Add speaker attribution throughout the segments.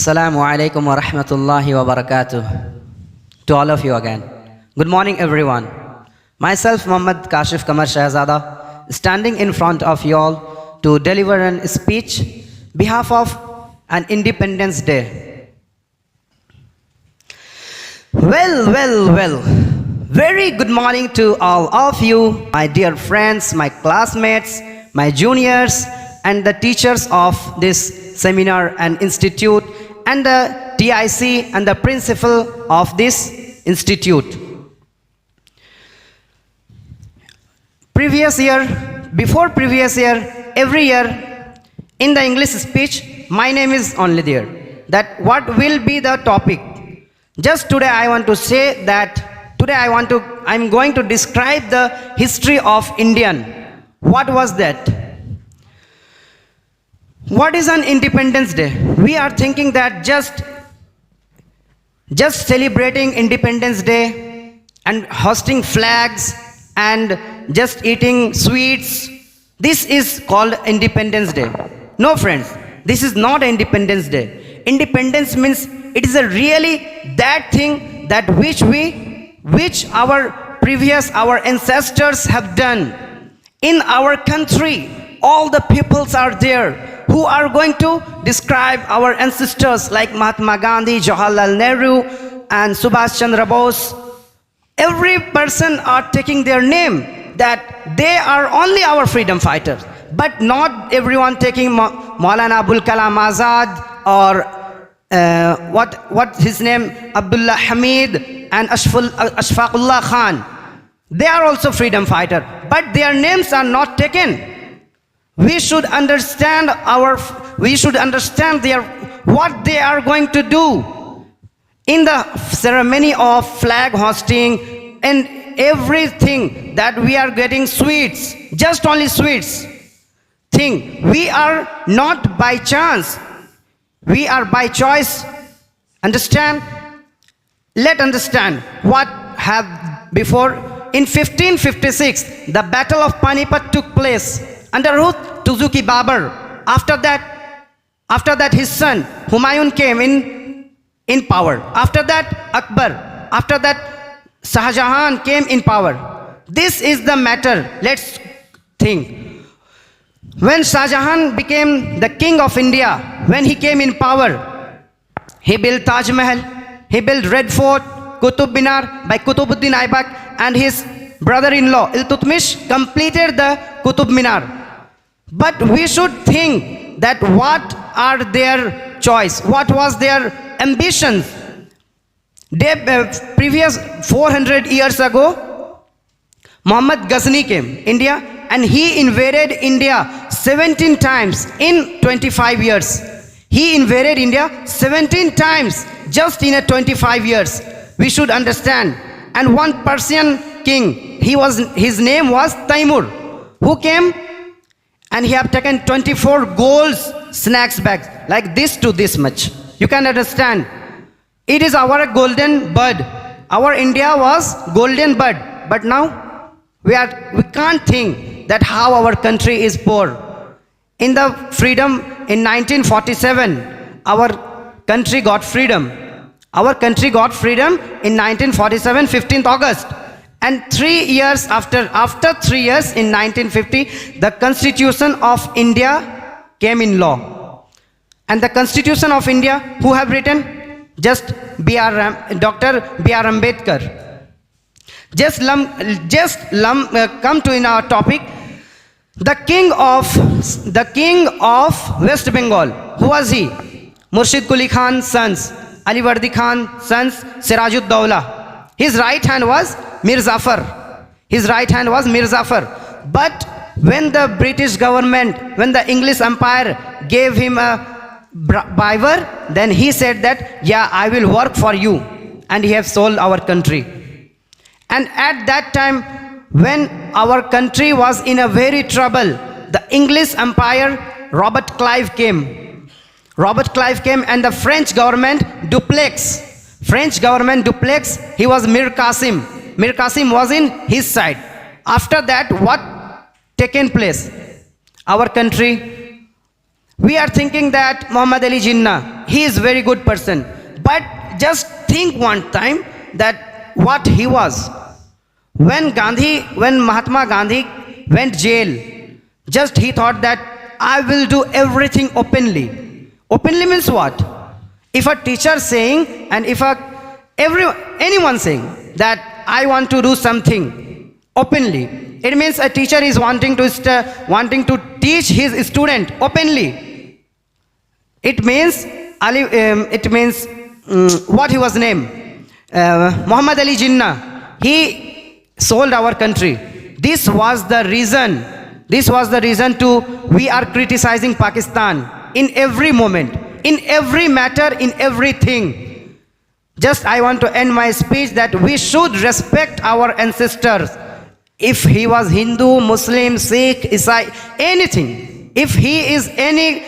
Speaker 1: Assalamu alaikum wa rahmatullahi wa barakatuh. To all of you again. Good morning, everyone. Myself, Muhammad Kashif Kamar Shahzada, standing in front of you all to deliver a speech behalf of an Independence Day. Well. Very good morning to all of you, my dear friends, my classmates, my juniors, and the teachers of this seminar and institute, and the TIC and the principal of this institute. Before previous year, every year in the English speech, my name is only there. That what will be the topic? Just today I want to say that today I'm going to describe the history of Indian. What was that? What is an Independence Day? We are thinking that just celebrating Independence Day and hosting flags and just eating sweets, this is called Independence Day. No, friends, this is not Independence Day. Independence means it is a really that thing that which our ancestors have done in our country. All the peoples are there who are going to describe our ancestors like Mahatma Gandhi, Jawaharlal Nehru, and Subhash Chandra Bose. Every person are taking their name that they are only our freedom fighters, but not everyone taking Maulana Abul Kalam Azad or what his name, Abdullah Hamid and Ashfaqullah Khan. They are also freedom fighters, but their names are not taken. We should understand what they are going to do in the ceremony of flag hosting and everything, that we are getting sweets, just only sweets thing. We are not by chance, we are by choice. Understand? Let's understand what have before. In 1556, the Battle of Panipat took place under Tuzuki Babar. After that his son Humayun came in power. After that Akbar. After that Shah Jahan came in power. This is the matter. Let's think. When Shah Jahan became the king of India, when he came in power, he built Taj Mahal, he built Red Fort, Qutub Minar by Qutubuddin Aibak, and his brother-in-law Iltutmish completed the Qutub Minar. But we should think that what are their choice, what was their ambitions. Previous 400 years ago, Muhammad Ghazni came India, and he invaded India 17 times in 25 years. He invaded India 17 times just in 25 years. We should understand. And one Persian king, his name was Taimur, who came and he have taken 24 gold snacks bags, like this to this much. You can understand. It is our golden bud. Our India was golden bud. But now we can't think that how our country is poor. In the freedom in 1947, our country got freedom. Our country got freedom in 1947, 15th August. And 3 years after 3 years in 1950, the Constitution of India came in law. And the Constitution of India, who have written? Just Dr. B.R. Ambedkar. Come to in our topic. The king of West Bengal, who was he? Murshid Quli Khan's sons, Ali Vardi Khan's sons, Sirajud-Dawla. His right hand was Mir Zafar. But when the British government, when the English Empire gave him a bribe, then he said that, yeah, I will work for you. And he have sold our country. And at that time, when our country was in a very trouble, the English Empire, Robert Clive came and the French government Dupleix, he was Mir Qasim was in his side. After that, what taken place? Our country, we are thinking that Muhammad Ali Jinnah, he is very good person. But just think one time that what he was. When Mahatma Gandhi went jail, just he thought that I will do everything openly. Openly means what? If a teacher saying and if anyone saying that I want to do something openly, it means a teacher is wanting to teach his student openly. It means what he was named, Muhammad Ali Jinnah. He sold our country. This was the reason to we are criticizing Pakistan in every moment, in every matter, in everything. Just I want to end my speech that we should respect our ancestors. If he was Hindu, Muslim, Sikh, Isai, anything, if he is anything,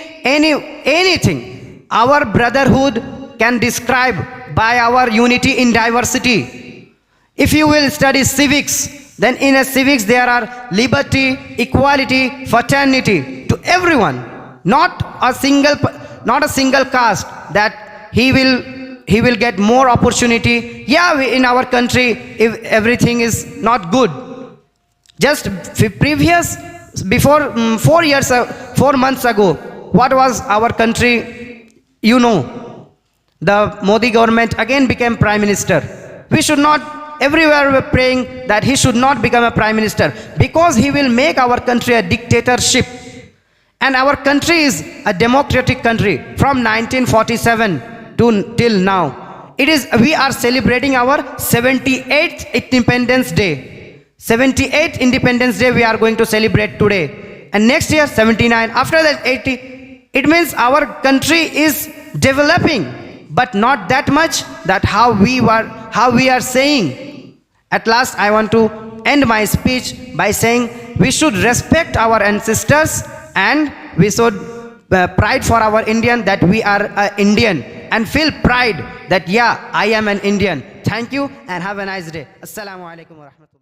Speaker 1: our brotherhood can describe by our unity in diversity. If you will study civics, then in a civics there are liberty, equality, fraternity to everyone. Not a single caste that he will get more opportunity. Yeah, in our country, if everything is not good. Just before 4 months ago, what was our country? You know, the Modi government again became prime minister. We should not, everywhere we're praying that he should not become a prime minister, because he will make our country a dictatorship. And our country is a democratic country from 1947 till now. We are celebrating our 78th Independence Day. 78th Independence Day we are going to celebrate today. And next year 79, after that 80. It means our country is developing, but not that much that how we are saying. At last I want to end my speech by saying we should respect our ancestors, and we should pride for our Indian that we are Indian, and feel pride that yeah, I am an Indian. Thank you and have a nice day. Assalamu alaikum wa rahmatullah.